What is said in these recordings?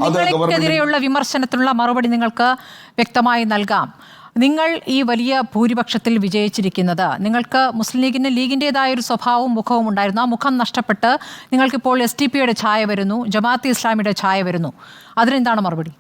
നിങ്ങൾക്കെതിരെയുള്ള വിമർശനത്തിനുള്ള മറുപടി നിങ്ങൾക്ക് വ്യക്തമായി നൽകാം. നിങ്ങൾ ഈ വലിയ ഭൂരിപക്ഷത്തിൽ വിജയിച്ചിരിക്കുന്നത് നിങ്ങൾക്ക് മുസ്ലിം ലീഗിന് ലീഗിൻ്റെതായ ഒരു സ്വഭാവവും മുഖവും ഉണ്ടായിരുന്നു. ആ മുഖം നഷ്ടപ്പെട്ട് നിങ്ങൾക്കിപ്പോൾ SDP ഛായ വരുന്നു, ജമാഅത്തെ ഇസ്ലാമിയുടെ ഛായ വരുന്നു. അതിനെന്താണ് മറുപടി?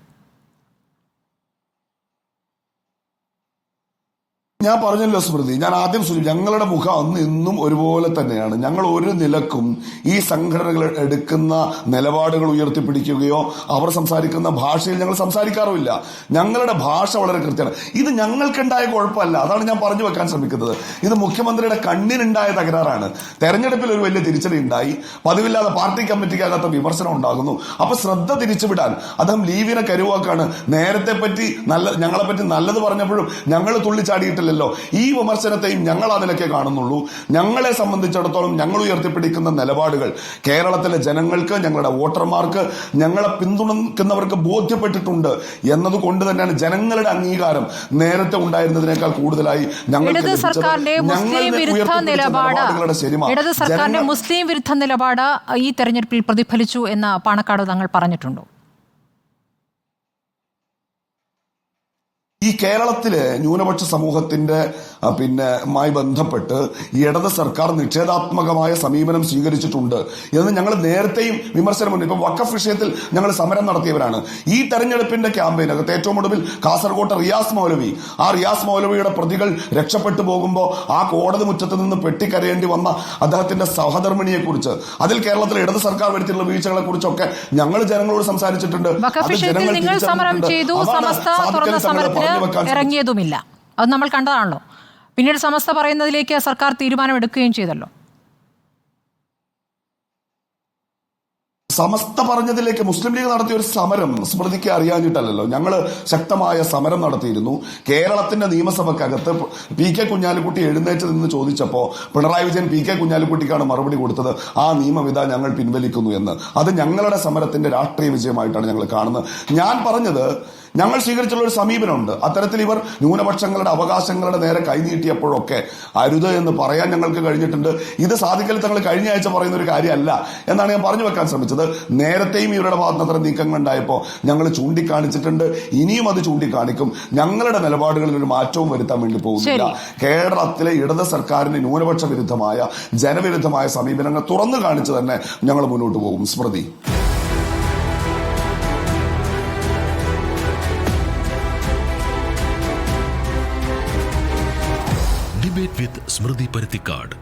ഞാൻ പറഞ്ഞല്ലോ സ്മൃതി, ഞാൻ ആദ്യം ഞങ്ങളുടെ മുഖം അന്ന് ഇന്നും ഒരുപോലെ തന്നെയാണ്. ഞങ്ങൾ ഒരു നിലക്കും ഈ സംഘടനകൾ എടുക്കുന്ന നിലപാടുകൾ ഉയർത്തിപ്പിടിക്കുകയോ അവർ സംസാരിക്കുന്ന ഭാഷയിൽ ഞങ്ങൾ സംസാരിക്കാറുമില്ല. ഞങ്ങളുടെ ഭാഷ വളരെ കൃത്യമാണ്. ഇത് ഞങ്ങൾക്കുണ്ടായ കുഴപ്പമല്ല, അതാണ് ഞാൻ പറഞ്ഞു വെക്കാൻ ശ്രമിക്കുന്നത്. ഇത് മുഖ്യമന്ത്രിയുടെ കണ്ണിനുണ്ടായ തകരാറാണ്. തെരഞ്ഞെടുപ്പിൽ ഒരു വലിയ തിരിച്ചടി ഉണ്ടായി, പതിവില്ലാതെ പാർട്ടി കമ്മിറ്റിക്കകത്ത് വിമർശനം ഉണ്ടാകുന്നു. അപ്പൊ ശ്രദ്ധ തിരിച്ചുവിടാൻ അദ്ദേഹം ലീവിനെ കരുവാക്കാണ്. നേരത്തെ പറ്റി ഞങ്ങളെ പറ്റി നല്ലത് പറഞ്ഞപ്പോഴും ഞങ്ങൾ തുള്ളിച്ചാടിയിട്ടില്ല. ഈ വിമർശനത്തെയും ഞങ്ങൾ ആ നിലയ്ക്ക് കാണുന്നുള്ളൂ. ഞങ്ങളെ സംബന്ധിച്ചിടത്തോളം ഞങ്ങൾ ഉയർത്തിപ്പിടിക്കുന്ന നിലപാടുകൾ കേരളത്തിലെ ജനങ്ങൾക്ക്, ഞങ്ങളുടെ വോട്ടർമാർക്ക്, ഞങ്ങളെ പിന്തുണയ്ക്കുന്നവർക്ക് ബോധ്യപ്പെട്ടിട്ടുണ്ട് എന്നതുകൊണ്ട് തന്നെയാണ് ജനങ്ങളുടെ അംഗീകാരം നേരത്തെ ഉണ്ടായിരുന്നതിനേക്കാൾ കൂടുതലായി ഇടത് സർക്കാരിന്റെ മുസ്ലിം വിരുദ്ധ നിലപാട് ഈ തെരഞ്ഞെടുപ്പിൽ പ്രതിഫലിച്ചു എന്ന് പാണക്കാട് തങ്ങൾ പറഞ്ഞിട്ടുണ്ടോ? ഈ കേരളത്തിലെ ന്യൂനപക്ഷ സമൂഹത്തിന്റെ മായി ബന്ധപ്പെട്ട് ഇടത് സർക്കാർ നിഷേധാത്മകമായ സമീപനം സ്വീകരിച്ചിട്ടുണ്ട് എന്ന് ഞങ്ങൾ നേരത്തെയും വിമർശനമുണ്ട്. ഇപ്പൊ വഖഫ് വിഷയത്തിൽ ഞങ്ങൾ സമരം നടത്തിയവരാണ്. ഈ തെരഞ്ഞെടുപ്പിന്റെ ക്യാമ്പയിനകത്ത് ഏറ്റവും ഒടുവിൽ കാസർകോട്ടെ റിയാസ് മൗലവിയുടെ പ്രതികൾ രക്ഷപ്പെട്ടു പോകുമ്പോൾ ആ കോടതി മുറ്റത്ത് നിന്ന് പെട്ടിക്കരയേണ്ടി വന്ന അദ്ദേഹത്തിന്റെ സഹധർമ്മിണിയെ കുറിച്ച്, അതിൽ കേരളത്തിലെ ഇടത് സർക്കാർ വരുത്തിയിട്ടുള്ള വീഴ്ചകളെ കുറിച്ചൊക്കെ ഞങ്ങൾ ജനങ്ങളോട് സംസാരിച്ചിട്ടുണ്ട്. ഇറങ്ങിയതുമില്ല, അത് നമ്മൾ കണ്ടതാണല്ലോ. പിന്നീട് സമസ്ത പറയുന്നതിലേക്ക് സർക്കാർ തീരുമാനമെടുക്കുകയും ചെയ്തല്ലോ. സമസ്ത പറഞ്ഞതിലേക്ക് മുസ്ലിം ലീഗ് നടത്തിയ ഒരു സമരം സ്മൃതിക്ക് അറിയാഞ്ഞിട്ടല്ലോ. ഞങ്ങൾ ശക്തമായ സമരം നടത്തിയിരുന്നു. കേരളത്തിന്റെ നിയമസഭക്കകത്ത് PK കുഞ്ഞാലിക്കുട്ടി എഴുന്നേറ്റ് നിന്ന് ചോദിച്ചപ്പോൾ പിണറായി വിജയൻ PK കുഞ്ഞാലിക്കുട്ടിക്കാണ് മറുപടി കൊടുത്തത്, ആ നിയമവിധ ഞങ്ങൾ പിൻവലിക്കുന്നു എന്ന്. അത് ഞങ്ങളുടെ സമരത്തിന്റെ രാഷ്ട്രീയ വിജയമായിട്ടാണ് ഞങ്ങൾ കാണുന്നത്. ഞാൻ പറഞ്ഞത് ഞങ്ങൾ സ്വീകരിച്ചുള്ള ഒരു സമീപനമുണ്ട്. അത്തരത്തിൽ ഇവർ ന്യൂനപക്ഷങ്ങളുടെ അവകാശങ്ങളുടെ നേരെ കൈനീട്ടിയപ്പോഴൊക്കെ അരുത് എന്ന് പറയാൻ ഞങ്ങൾക്ക് കഴിഞ്ഞിട്ടുണ്ട്. ഇത് സാധിക്കൽ തങ്ങൾ കഴിഞ്ഞ ആഴ്ച പറയുന്ന ഒരു കാര്യമല്ല എന്നാണ് ഞാൻ പറഞ്ഞു വെക്കാൻ ശ്രമിച്ചത്. നേരത്തെയും ഇവരുടെ ഭാഗത്ത് അത്ര നീക്കങ്ങൾ ഉണ്ടായപ്പോൾ ഞങ്ങൾ ചൂണ്ടിക്കാണിച്ചിട്ടുണ്ട്, ഇനിയും അത് ചൂണ്ടിക്കാണിക്കും. ഞങ്ങളുടെ നിലപാടുകളിൽ ഒരു മാറ്റവും വരുത്താൻ വേണ്ടി പോകുന്നില്ല. കേരളത്തിലെ ഇടത് സർക്കാരിന്റെ ന്യൂനപക്ഷ വിരുദ്ധമായ ജനവിരുദ്ധമായ സമീപനങ്ങൾ തുറന്നു കാണിച്ച് തന്നെ ഞങ്ങൾ മുന്നോട്ട് പോകും. സ്മൃതി, ഡിബേറ്റ് വിത്ത് സ്മൃതി പരുത്തിക്കാട്.